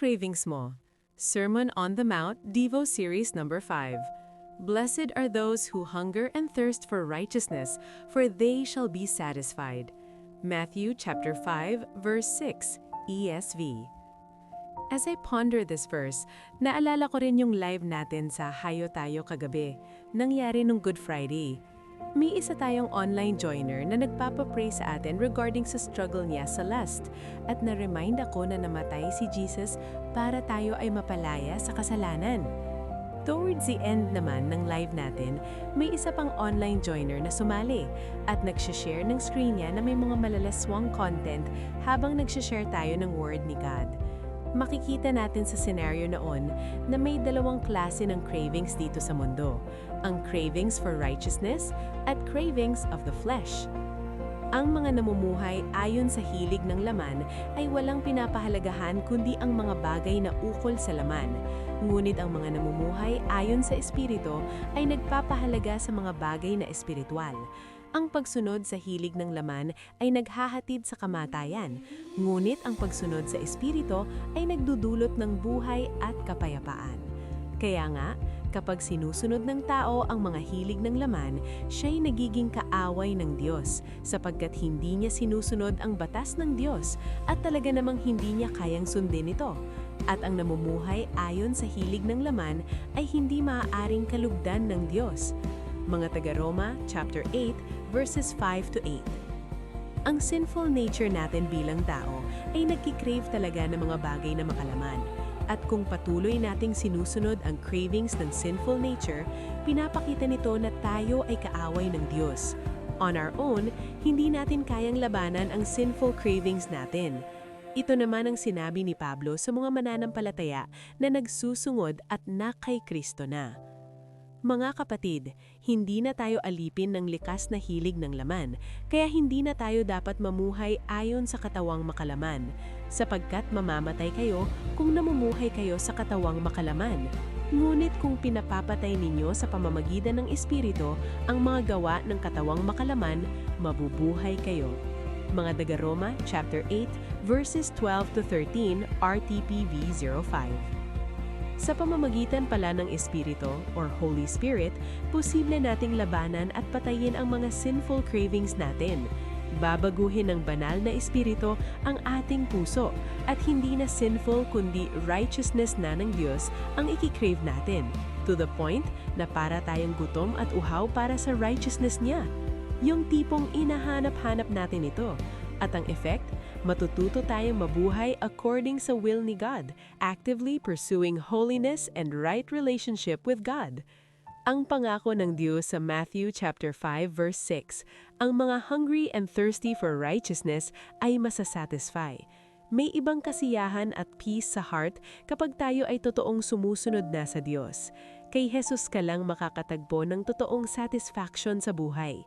cravings mo? Sermon on the Mount, Devo Series number 5. Blessed are those who hunger and thirst for righteousness, for they shall be satisfied. Matthew chapter 5, verse 6, ESV. As I ponder this verse, naalala ko rin yung live natin sa Hayo Tayo kagabi, nangyari nung Good Friday. May isa tayong online joiner na nagpapapray sa atin regarding sa struggle niya sa lust at na-remind ako na namatay si Jesus para tayo ay mapalaya sa kasalanan. Towards the end naman ng live natin, may isa pang online joiner na sumali at nagsishare ng screen niya na may mga malalaswang content habang nagsishare tayo ng word ni God. Makikita natin sa scenario noon na may dalawang klase ng cravings dito sa mundo, ang cravings for righteousness at cravings of the flesh. Ang mga namumuhay ayon sa hilig ng laman ay walang pinapahalagahan kundi ang mga bagay na ukol sa laman. Ngunit ang mga namumuhay ayon sa espiritu ay nagpapahalaga sa mga bagay na espiritual. Ang pagsunod sa hilig ng laman ay naghahatid sa kamatayan, ngunit ang pagsunod sa espiritu ay nagdudulot ng buhay at kapayapaan. Kaya nga, kapag sinusunod ng tao ang mga hilig ng laman, siya'y nagiging kaaway ng Diyos, sapagkat hindi niya sinusunod ang batas ng Diyos at talaga namang hindi niya kayang sundin ito. At ang namumuhay ayon sa hilig ng laman ay hindi maaaring kalugdan ng Diyos. Mga taga-Roma, chapter 8, verses 5 to 8. Ang sinful nature natin bilang tao ay nagkikrave talaga ng mga bagay na makalaman. At kung patuloy nating sinusunod ang cravings ng sinful nature, pinapakita nito na tayo ay kaaway ng Diyos. On our own, hindi natin kayang labanan ang sinful cravings natin. Ito naman ang sinabi ni Pablo sa mga mananampalataya na nagsusungod at na kay Kristo na. Mga kapatid, hindi na tayo alipin ng likas na hilig ng laman, kaya hindi na tayo dapat mamuhay ayon sa katawang makalaman, sapagkat mamamatay kayo kung namumuhay kayo sa katawang makalaman. Ngunit kung pinapapatay ninyo sa pamamagitan ng Espiritu ang mga gawa ng katawang makalaman, mabubuhay kayo. Mga taga-Roma, chapter 8, verses 12 to 13, RTPV 05. Sa pamamagitan pala ng Espiritu or Holy Spirit, posible nating labanan at patayin ang mga sinful cravings natin. Babaguhin ng banal na Espiritu ang ating puso at hindi na sinful kundi righteousness na ng Diyos ang ikikrave natin, to the point na para tayong gutom at uhaw para sa righteousness niya. Yung tipong inahanap-hanap natin ito. At ang effect, matututo tayong mabuhay according sa will ni God, actively pursuing holiness and right relationship with God. Ang pangako ng Diyos sa Matthew chapter 5 verse 6, ang mga hungry and thirsty for righteousness ay masasatisfy. May ibang kasiyahan at peace sa heart kapag tayo ay totoong sumusunod na sa Diyos. Kay Jesus ka lang makakatagpo ng totoong satisfaction sa buhay.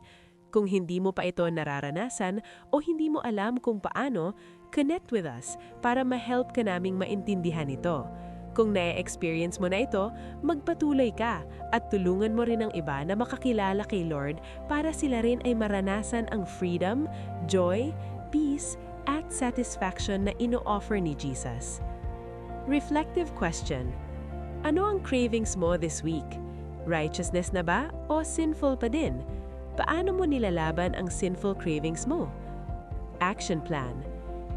Kung hindi mo pa ito nararanasan o hindi mo alam kung paano, connect with us para ma-help ka naming maintindihan ito. Kung na-experience mo na ito, magpatuloy ka at tulungan mo rin ang iba na makakilala kay Lord para sila rin ay maranasan ang freedom, joy, peace, at satisfaction na ino-offer ni Jesus. Reflective question: ano ang cravings mo this week? Righteousness na ba o sinful pa din? Paano mo nilalaban ang sinful cravings mo? Action plan: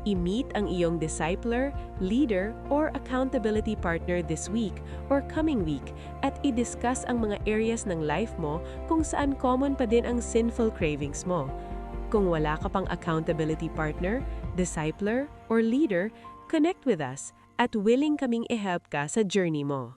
i-meet ang iyong discipler, leader, or accountability partner this week or coming week at i-discuss ang mga areas ng life mo kung saan common pa din ang sinful cravings mo. Kung wala ka pang accountability partner, discipler, or leader, connect with us at willing kaming i-help ka sa journey mo.